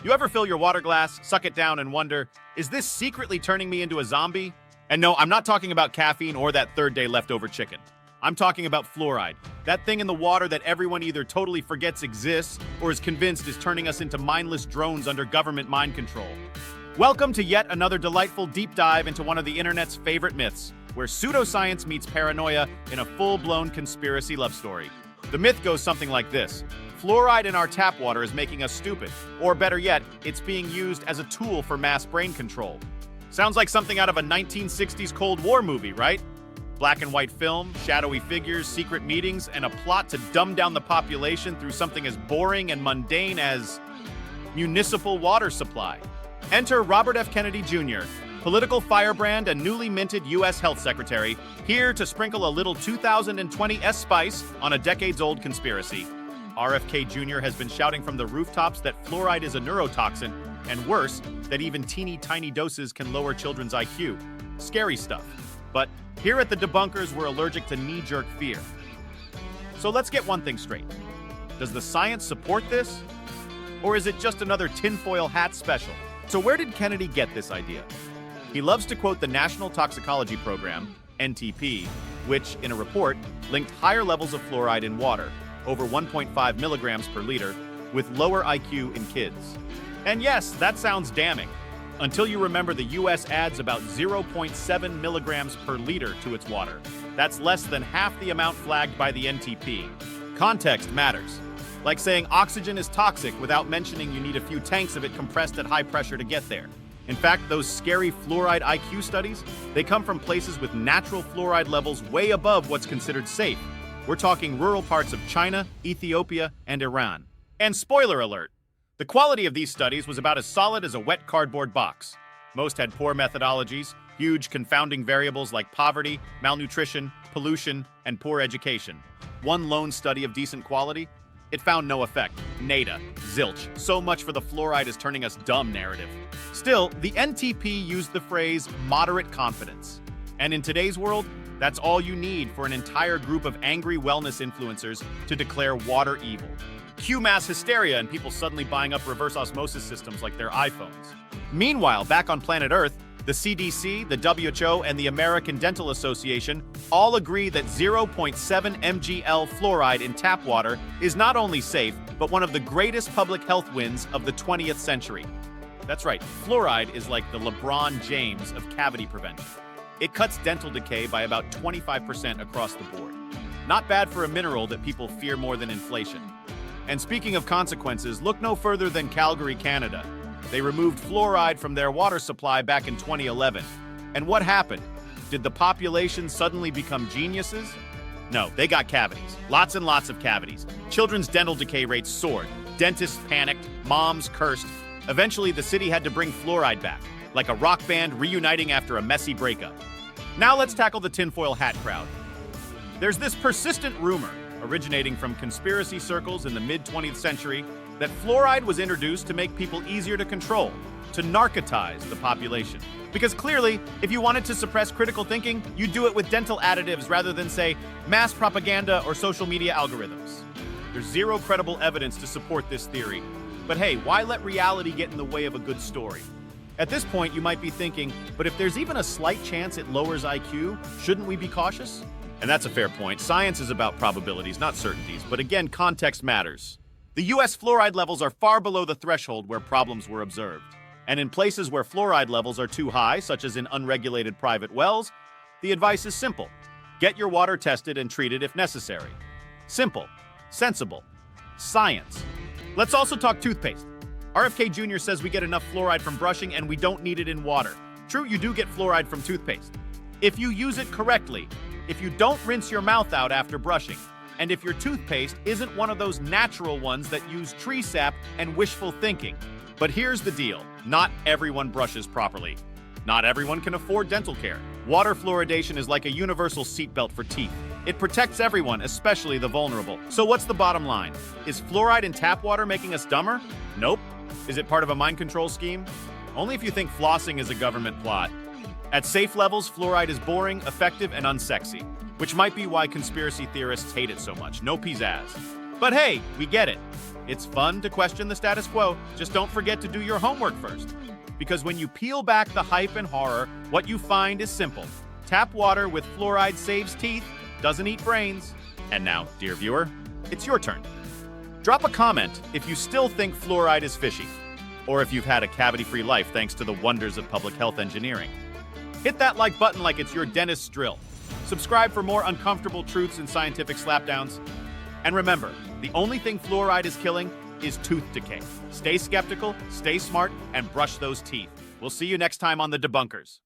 You ever fill your water glass, suck it down, and wonder, is this secretly turning me into a zombie? And no, I'm not talking about caffeine or that third-day leftover chicken. I'm talking about fluoride, that thing in the water that everyone either totally forgets exists or is convinced is turning us into mindless drones under government mind control. Welcome to yet another delightful deep dive into one of the internet's favorite myths, where pseudoscience meets paranoia in a full-blown conspiracy love story. The myth goes something like this. Fluoride in our tap water is making us stupid. Or better yet, it's being used as a tool for mass brain control. Sounds like something out of a 1960s Cold War movie, right? Black and white film, shadowy figures, secret meetings, and a plot to dumb down the population through something as boring and mundane as municipal water supply. Enter Robert F. Kennedy Jr., political firebrand and newly minted U.S. Health Secretary, here to sprinkle a little 2020 spice on a decades-old conspiracy. RFK Jr. has been shouting from the rooftops that fluoride is a neurotoxin, and worse, that even teeny tiny doses can lower children's IQ. Scary stuff. But here at the Debunkers, we're allergic to knee-jerk fear. So let's get one thing straight. Does the science support this? Or is it just another tinfoil hat special? So where did Kennedy get this idea? He loves to quote the National Toxicology Program, NTP, which, in a report, linked higher levels of fluoride in water, over 1.5 milligrams per liter, with lower IQ in kids. And yes, that sounds damning, until you remember the US adds about 0.7 milligrams per liter to its water. That's less than half the amount flagged by the NTP. Context matters. Like saying oxygen is toxic without mentioning you need a few tanks of it compressed at high pressure to get there. In fact, those scary fluoride IQ studies, they come from places with natural fluoride levels way above what's considered safe. We're talking rural parts of China, Ethiopia, and Iran. And spoiler alert, the quality of these studies was about as solid as a wet cardboard box. Most had poor methodologies, huge confounding variables like poverty, malnutrition, pollution, and poor education. One lone study of decent quality? It found no effect. Nada. Zilch. So much for the fluoride is turning us dumb narrative. Still, the NTP used the phrase moderate confidence. And in today's world, that's all you need for an entire group of angry wellness influencers to declare water evil. Cue mass hysteria and people suddenly buying up reverse osmosis systems like their iPhones. Meanwhile, back on planet Earth, the CDC, the WHO, and the American Dental Association all agree that 0.7 mgl fluoride in tap water is not only safe, but one of the greatest public health wins of the 20th century. That's right, fluoride is like the LeBron James of cavity prevention. It cuts dental decay by about 25% across the board. Not bad for a mineral that people fear more than inflation. And speaking of consequences, look no further than Calgary, Canada. They removed fluoride from their water supply back in 2011. And what happened? Did the population suddenly become geniuses? No, they got cavities. Lots and lots of cavities. Children's dental decay rates soared. Dentists panicked. Moms cursed. Eventually, the city had to bring fluoride back, like a rock band reuniting after a messy breakup. Now let's tackle the tinfoil hat crowd. There's this persistent rumor, originating from conspiracy circles in the mid-20th century, that fluoride was introduced to make people easier to control, to narcotize the population. Because clearly, if you wanted to suppress critical thinking, you'd do it with dental additives rather than, say, mass propaganda or social media algorithms. There's zero credible evidence to support this theory. But hey, why let reality get in the way of a good story? At this point, you might be thinking, but if there's even a slight chance it lowers IQ, shouldn't we be cautious? And that's a fair point. Science is about probabilities, not certainties. But again, context matters. The US fluoride levels are far below the threshold where problems were observed. And in places where fluoride levels are too high, such as in unregulated private wells, the advice is simple. Get your water tested and treated if necessary. Simple. Sensible. Science. Let's also talk toothpaste. RFK Jr. says we get enough fluoride from brushing and we don't need it in water. True, you do get fluoride from toothpaste. If you use it correctly, if you don't rinse your mouth out after brushing, and if your toothpaste isn't one of those natural ones that use tree sap and wishful thinking. But here's the deal. Not everyone brushes properly. Not everyone can afford dental care. Water fluoridation is like a universal seatbelt for teeth. It protects everyone, especially the vulnerable. So what's the bottom line? Is fluoride in tap water making us dumber? Nope. Is it part of a mind control scheme? Only if you think flossing is a government plot. At safe levels, fluoride is boring, effective, and unsexy, which might be why conspiracy theorists hate it so much. No pizzazz. But hey, we get it. It's fun to question the status quo. Just don't forget to do your homework first. Because when you peel back the hype and horror, what you find is simple. Tap water with fluoride saves teeth, doesn't eat brains. And now, dear viewer, it's your turn. Drop a comment if you still think fluoride is fishy, or if you've had a cavity-free life thanks to the wonders of public health engineering. Hit that like button like it's your dentist's drill. Subscribe for more uncomfortable truths and scientific slapdowns. And remember, the only thing fluoride is killing is tooth decay. Stay skeptical, stay smart, and brush those teeth. We'll see you next time on the Debunkers.